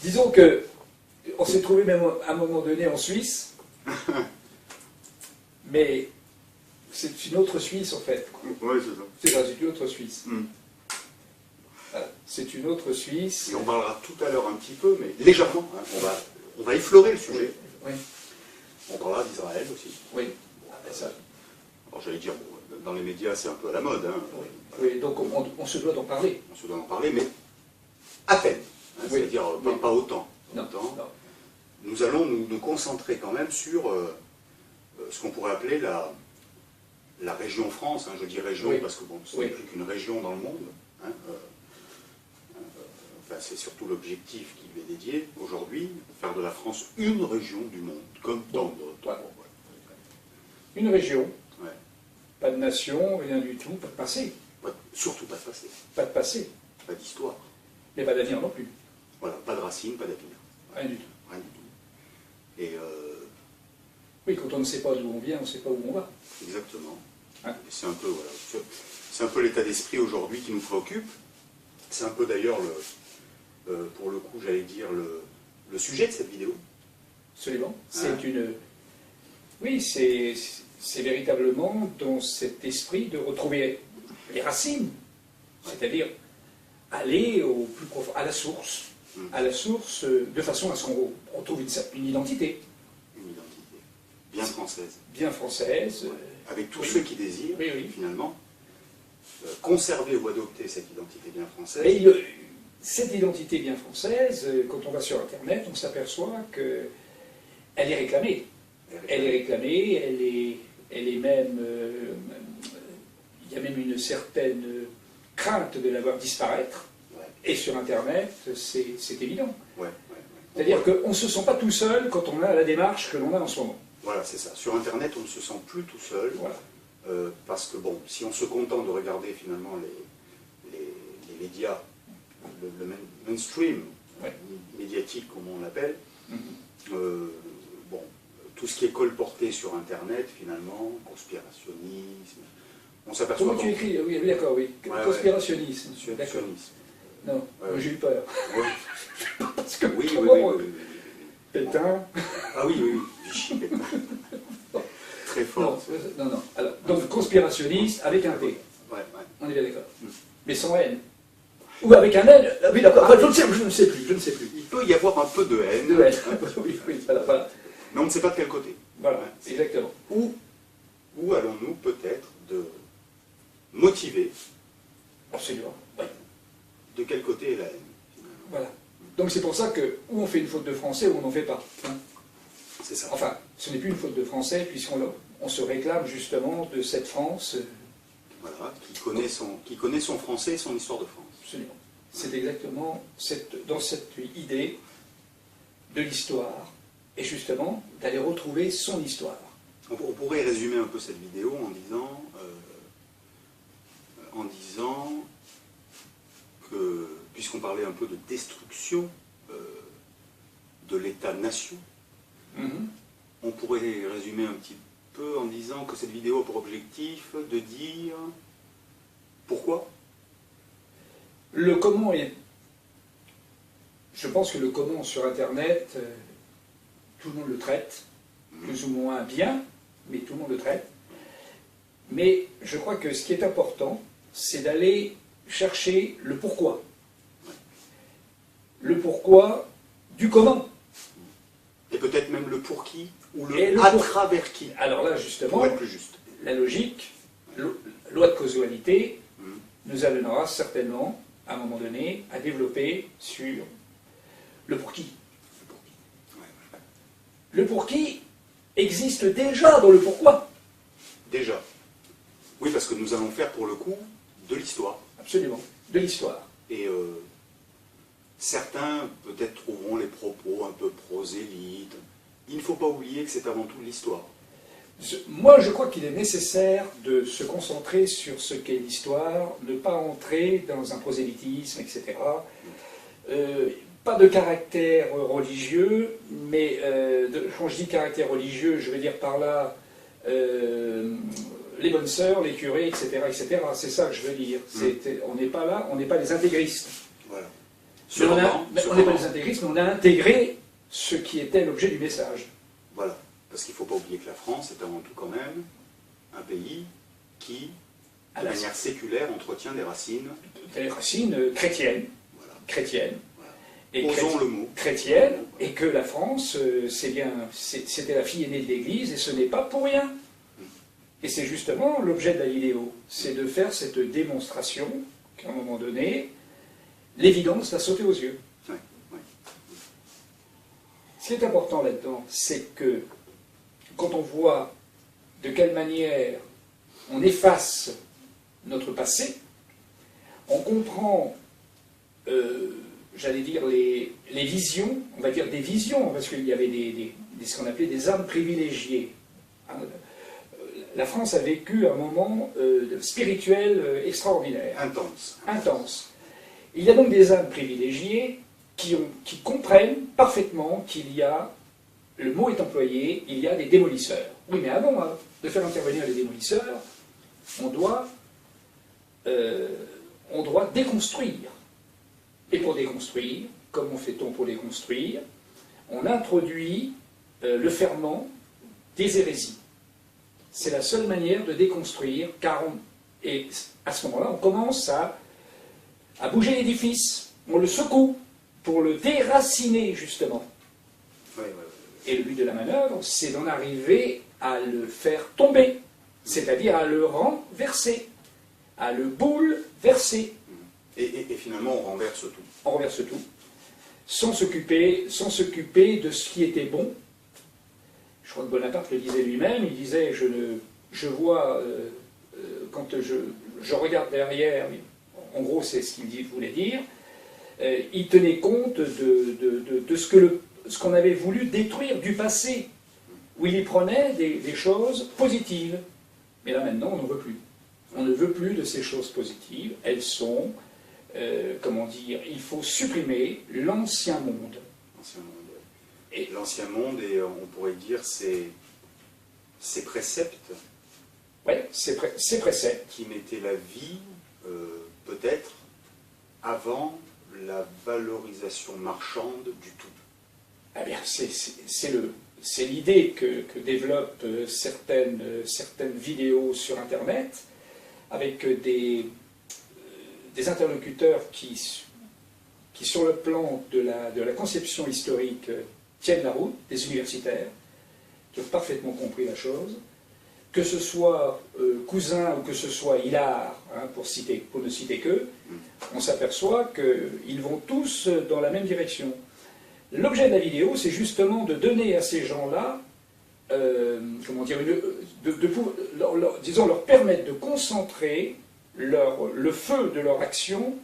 disons que on s'est trouvé même à un moment donné en Suisse, mais c'est une autre Suisse en fait. Oui, c'est ça. C'est ça, c'est une autre Suisse. Mm. Voilà, c'est une autre Suisse. Et on parlera tout à l'heure un petit peu, mais légèrement. Hein, on va effleurer le sujet. Oui, On parlera d'Israël aussi. oui. Ça. Alors j'allais dire, bon, dans les médias c'est un peu à la mode. Hein. Oui. Oui, donc on se doit d'en parler. On se doit en parler, mais à peine. Hein, Oui. C'est-à-dire Oui. pas autant. Non, Autant. non. Nous allons nous concentrer quand même sur ce qu'on pourrait appeler la région France. Hein. Je dis région Oui. parce que bon, ce Oui. n'est plus qu'une région dans le monde. Hein. Enfin, c'est surtout l'objectif qui lui est dédié aujourd'hui, faire de la France une région du monde, comme tant d'autres. Voilà. Bon, voilà. Une région, Ouais. pas de nation, rien du tout, pas de passé. Surtout pas de passé, Pas de passé, pas d'histoire. mais pas d'avenir non plus. Voilà, pas de racines, pas d'avenir. Rien du tout. Rien du tout. Et Oui, quand on ne sait pas d'où on vient, on ne sait pas où on va. exactement. Hein? Et c'est un peu, voilà, c'est un peu l'état d'esprit aujourd'hui qui nous préoccupe. C'est un peu d'ailleurs, pour le coup, j'allais dire, le sujet de cette vidéo. Absolument. C'est Hein? une. Oui, c'est véritablement dans cet esprit de retrouver les racines, c'est-à-dire aller au plus profond, à la source, de façon à ce qu'on retrouve une identité Une identité bien française. bien française. Avec tous Oui. ceux qui désirent, Oui, oui. finalement, conserver ou adopter cette identité bien française. Mais cette identité bien française, quand on va sur Internet, on s'aperçoit qu'elle est réclamée. Elle est réclamée, elle est même. Il y a même une certaine crainte de la voir disparaître. Ouais. Et sur Internet, c'est évident. Ouais. C'est-à-dire qu'on ne se sent pas tout seul quand on a la démarche que l'on a en ce moment. Voilà, c'est ça. Sur Internet, on ne se sent plus tout seul. Voilà. Parce que, bon, si on se contente de regarder finalement les médias, le mainstream Ouais. médiatique, comme on l'appelle, Mhm. bon, tout ce qui est colporté sur Internet, finalement, conspirationnisme, on s'aperçoit... Comment tu écris? Oui, oui, d'accord, oui. Ouais, Conspirationnisme. D'accord. Conspirationnisme. Non, Ouais, moi, j'ai eu peur. Oui, Parce que oui, comment, oui. Pétain. Ah oui, oui, Vichy, Pétain. Très fort. Non. Alors, donc, conspirationniste avec un T. Ouais. On est bien d'accord. Mais sans haine. Ou avec un N. Oui, d'accord. Enfin, je ne sais plus. Il peut y avoir un peu de haine, De haine. Oui, voilà. mais on ne sait pas de quel côté. Voilà, Ouais. exactement. Où allons-nous peut-être de motiver, Absolument. Oui. de quel côté est la haine, finalement. Voilà. Donc c'est pour ça que où on fait une faute de français ou on n'en fait pas. Hein. C'est ça. Enfin, ce n'est plus une faute de français puisqu'on se réclame justement de cette France. Voilà, qui connaît son français et son histoire de France. Absolument. C'est exactement dans cette idée de l'histoire et justement d'aller retrouver son histoire. On pourrait résumer un peu cette vidéo en disant que, puisqu'on parlait un peu de destruction de l'État-nation, Mhm. on pourrait résumer un petit peu en disant que cette vidéo a pour objectif de dire pourquoi. Le comment est... Je pense que le comment sur Internet, tout le monde le traite, plus ou moins bien, mais tout le monde le traite. Mais je crois que ce qui est important, c'est d'aller chercher le pourquoi. Le pourquoi du comment. Et peut-être même le pour qui, ou Et le le à pour- travers qui, Alors là, pour justement, être plus juste. la logique, loi de causalité, Mhm. nous amènera certainement, à un moment donné, à développer sur le pour qui. Ouais. Le pour qui existe déjà dans le pourquoi. Déjà. Oui, parce que nous allons faire pour le coup de l'histoire. Absolument. De l'histoire. Et certains peut-être trouveront les propos un peu prosélytes. Il ne faut pas oublier que c'est avant tout l'histoire. Moi, je crois qu'il est nécessaire de se concentrer sur ce qu'est l'histoire, ne pas entrer dans un prosélytisme, etc. Pas de caractère religieux, mais quand je dis caractère religieux, je veux dire par là les bonnes sœurs, les curés, etc. etc. C'est ça que je veux dire. On n'est pas là, on n'est pas les intégristes. Voilà. Mais on n'est pas des intégristes, mais on a intégré ce qui était l'objet du message. Voilà, parce qu'il ne faut pas oublier que la France est avant tout quand même un pays qui, de manière séculaire, entretient des racines... Des racines chrétiennes. Voilà. Chrétiennes. Voilà. Et osons le mot. Chrétienne, et que la France, c'était la fille aînée de l'Église, et ce n'est pas pour rien. Et c'est justement l'objet de la vidéo, c'est de faire cette démonstration qu'à un moment donné, l'évidence va sauter aux yeux. Ouais, ouais. Ce qui est important là-dedans, c'est que quand on voit de quelle manière on efface notre passé, on comprend, j'allais dire, les visions, on va dire des visions, parce qu'il y avait ce qu'on appelait des âmes privilégiées. La France a vécu un moment spirituel extraordinaire. Intense. Intense. Il y a donc des âmes privilégiées qui comprennent parfaitement qu'il y a, le mot est employé, il y a des démolisseurs. Oui, mais avant de faire intervenir les démolisseurs, on doit déconstruire. Et pour déconstruire, comment fait-on pour déconstruire? On introduit le ferment des hérésies. C'est la seule manière de déconstruire, et à ce moment-là, on commence à bouger l'édifice, on le secoue pour le déraciner, justement. Ouais. Et le but de la manœuvre, c'est d'en arriver à le faire tomber, c'est-à-dire à le renverser, à le bouleverser. Et finalement, on renverse tout. On renverse tout, sans s'occuper de ce qui était bon. Je crois que Bonaparte le disait lui-même, il disait, je vois, quand je regarde derrière, en gros c'est ce qu'il voulait dire, il tenait compte de ce qu'on avait voulu détruire du passé, où il y prenait des choses positives. Mais là maintenant, on n'en veut plus. On ne veut plus de ces choses positives, elles sont, comment dire, il faut supprimer l'ancien monde. L'ancien monde. Et l'ancien monde, et on pourrait dire ses préceptes. Oui, ces préceptes. Qui mettaient la vie, peut-être, avant la valorisation marchande du tout. Eh bien, c'est l'idée que développent certaines vidéos sur Internet, avec des interlocuteurs qui, sur le plan de la conception historique, tiennent la route, des universitaires, qui ont parfaitement compris la chose, que ce soit Cousin ou que ce soit Hilard, hein, pour ne citer qu'eux, on s'aperçoit qu'ils vont tous dans la même direction. L'objet de la vidéo, c'est justement de donner à ces gens-là, comment dire, disons, leur permettre de concentrer le feu de leur action,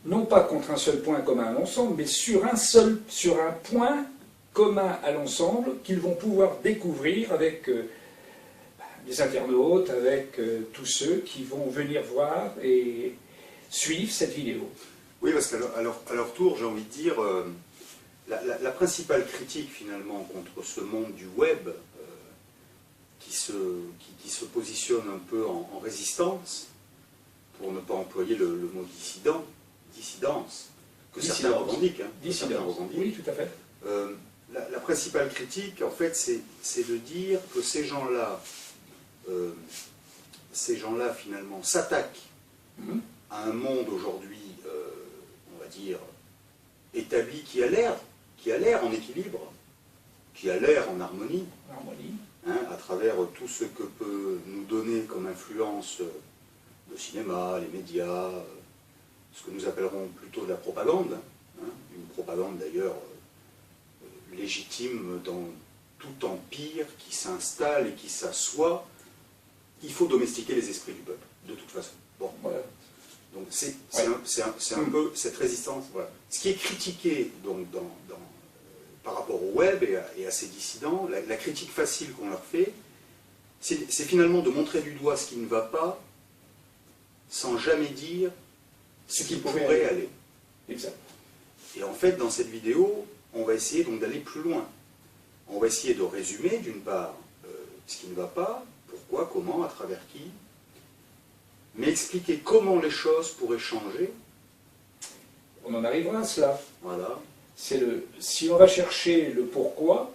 non pas contre un seul point commun à l'ensemble, mais sur un point commun à l'ensemble qu'ils vont pouvoir découvrir avec des internautes, avec tous ceux qui vont venir voir et suivre cette vidéo. Oui, parce qu'à leur tour, j'ai envie de dire, la principale critique finalement contre ce monde du web, qui se positionne un peu en résistance, pour ne pas employer le mot dissidence, que certains revendiquent. Oui, tout à fait. La principale critique, en fait, c'est de dire que ces gens-là, finalement, s'attaquent à un monde aujourd'hui, on va dire, établi, qui a l'air en équilibre, qui a l'air en harmonie, hein, à travers tout ce que peut nous donner comme influence le cinéma, les médias, ce que nous appellerons plutôt de la propagande, hein, une propagande d'ailleurs légitime dans tout empire qui s'installe et qui s'assoit. Il faut domestiquer les esprits du peuple, de toute façon. Bon, voilà. Donc c'est un peu cette résistance. Voilà. Ce qui est critiqué donc, par rapport au web et à ces dissidents, la critique facile qu'on leur fait, c'est finalement de montrer du doigt ce qui ne va pas, sans jamais dire ce qui pourrait aller. Exact. Et en fait, dans cette vidéo, on va essayer donc d'aller plus loin. On va essayer de résumer, d'une part, ce qui ne va pas, pourquoi, comment, à travers qui, mais expliquer comment les choses pourraient changer. on en arrivera à cela. Voilà. Si on va chercher le pourquoi,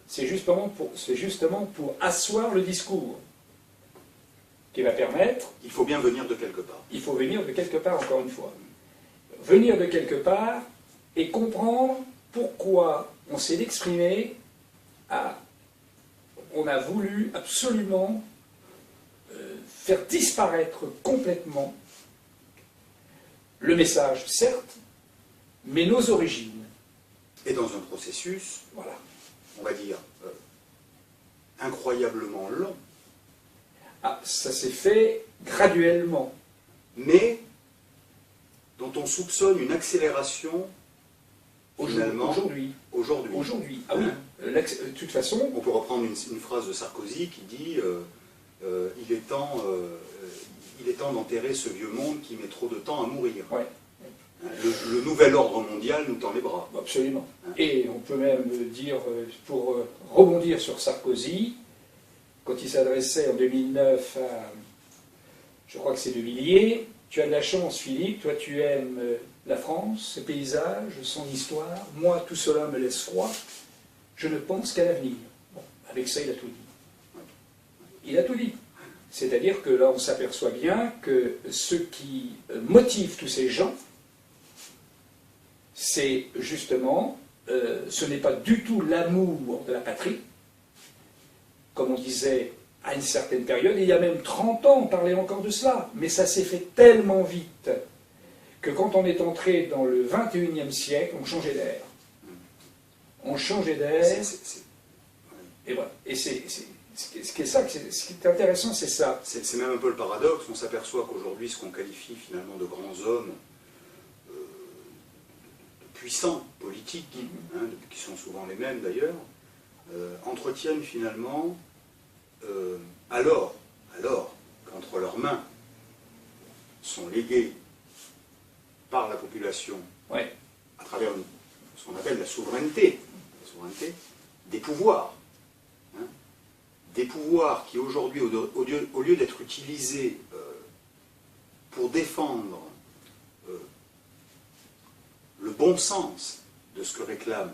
c'est justement pour asseoir le discours qui va permettre... Il faut bien venir de quelque part. Il faut venir de quelque part, encore une fois. Venir de quelque part et comprendre pourquoi on s'est exprimé on a voulu absolument faire disparaître complètement le message, certes, mais nos origines. Et dans un processus, voilà, on va dire, incroyablement long. Ah, ça s'est fait graduellement. Mais dont on soupçonne une accélération finalement aujourd'hui. Aujourd'hui. Ah oui, de toute façon... On peut reprendre une phrase de Sarkozy qui dit il est temps d'enterrer ce vieux monde qui met trop de temps à mourir. Ouais. Le nouvel ordre mondial nous tend les bras. Absolument. Et on peut même dire, pour rebondir sur Sarkozy, quand il s'adressait en 2009 à, je crois que c'est De Villiers, tu as de la chance Philippe, toi tu aimes la France, ses paysages, son histoire, moi tout cela me laisse froid, je ne pense qu'à l'avenir. Bon, avec ça il a tout dit. Il a tout dit. C'est-à-dire que là on s'aperçoit bien que ce qui motive tous ces gens, c'est justement, ce n'est pas du tout l'amour de la patrie, comme on disait à une certaine période, il y a même 30 ans on parlait encore de cela, mais ça s'est fait tellement vite que quand on est entré dans le 21e siècle, on changeait d'air. On changeait d'air, et voilà. Et ce qui est intéressant, c'est ça. C'est même un peu le paradoxe, on s'aperçoit qu'aujourd'hui, ce qu'on qualifie finalement de grands hommes, puissants, politiques, qui sont souvent les mêmes d'ailleurs, entretiennent finalement, alors qu'entre leurs mains sont légués par la population, ouais, à travers ce qu'on appelle la souveraineté, des pouvoirs. Des pouvoirs qui aujourd'hui, au lieu d'être utilisés pour défendre le bon sens de ce que réclame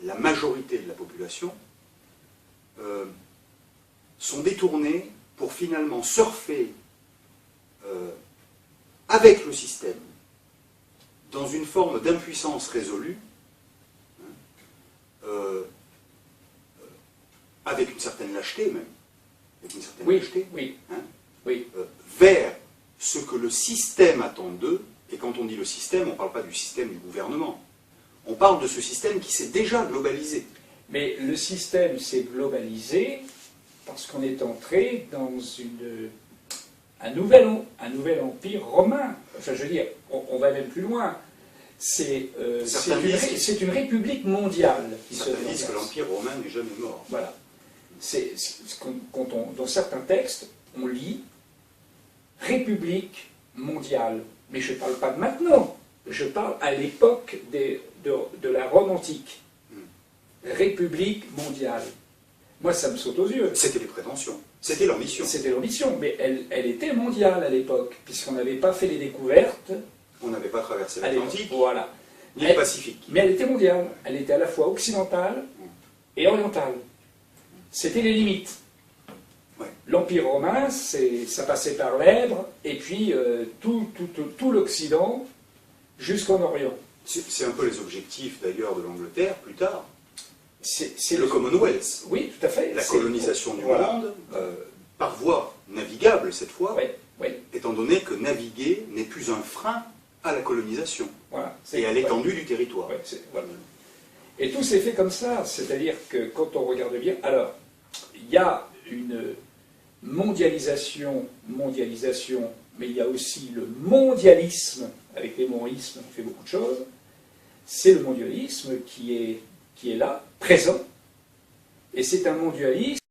la majorité de la population, sont détournés pour finalement surfer avec le système dans une forme d'impuissance résolue, avec une certaine lâcheté même, vers ce que le système attend d'eux. Et quand on dit le système, on ne parle pas du système du gouvernement. On parle de ce système qui s'est déjà globalisé. Mais le système s'est globalisé parce qu'on est entré dans un nouvel empire romain. Enfin, je veux dire, on va même plus loin. C'est une république mondiale. Certains disent que l'empire romain n'est jamais mort. Voilà. Dans certains textes, on lit république mondiale. Mais je ne parle pas de maintenant, je parle à l'époque de la Rome antique. République mondiale. Moi, ça me saute aux yeux. C'était les prétentions, c'était leur mission. C'était leur mission, mais elle était mondiale à l'époque, puisqu'on n'avait pas fait les découvertes. On n'avait pas traversé l'Atlantique, voilà, ni le Pacifique. Mais elle était mondiale, elle était à la fois occidentale et orientale. C'était les limites. Ouais. L'Empire romain, ça passait par l'Èbre, et puis tout l'Occident jusqu'en Orient. C'est un peu les objectifs d'ailleurs de l'Angleterre plus tard. C'est le Commonwealth. Oui, tout à fait. La colonisation du monde, par voie navigable cette fois, étant donné que naviguer n'est plus un frein à la colonisation et à l'étendue du territoire. Voilà. Et tout s'est fait comme ça, c'est-à-dire que quand on regarde bien, alors, il y a une mondialisation, mais il y a aussi le mondialisme, avec les monismes, on fait beaucoup de choses. C'est le mondialisme qui est là, présent, et c'est un mondialisme